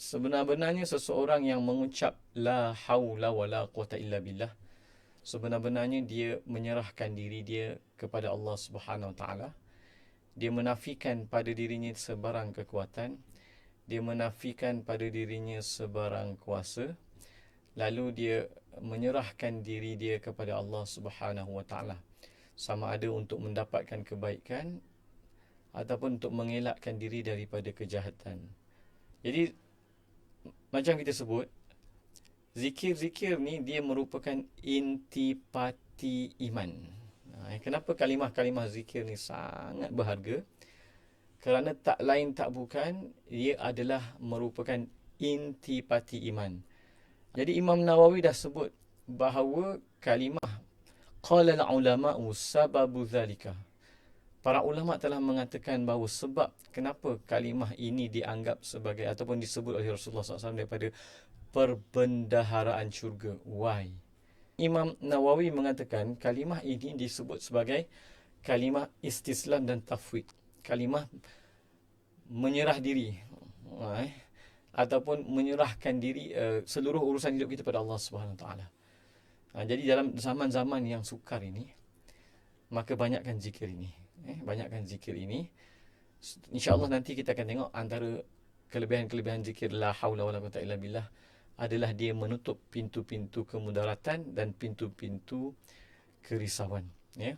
sebenar-benarnya seseorang yang mengucap la haula wala quwata illa billah, sebenar-benarnya dia menyerahkan diri dia kepada Allah Subhanahu Wa Taala. Dia menafikan pada dirinya sebarang kekuatan, dia menafikan pada dirinya sebarang kuasa, lalu dia menyerahkan diri dia kepada Allah Subhanahu Wa Taala, sama ada untuk mendapatkan kebaikan ataupun untuk mengelakkan diri daripada kejahatan. Jadi macam kita sebut, zikir-zikir ni dia merupakan intipati iman. Kenapa kalimah-kalimah zikir ni sangat berharga? Kerana tak lain tak bukan, ia adalah merupakan intipati iman. Jadi Imam Nawawi dah sebut bahawa kalimah qala al-ulama'u sababu dhalika. Para ulama telah mengatakan bahawa sebab kenapa kalimah ini dianggap sebagai ataupun disebut oleh Rasulullah SAW daripada perbendaharaan syurga. Why? Imam Nawawi mengatakan kalimah ini disebut sebagai kalimah istislam dan tafwid. Kalimah menyerah diri. Ataupun menyerahkan diri seluruh urusan hidup kita pada Allah Subhanahu Taala. Jadi dalam zaman-zaman yang sukar ini, maka banyakkan zikir ini. Banyakkan zikir ini. InsyaAllah nanti kita akan tengok antara kelebihan-kelebihan zikir la haula wala quwwata illa billah adalah dia menutup pintu-pintu kemudaratan dan pintu-pintu kerisauan. Ya.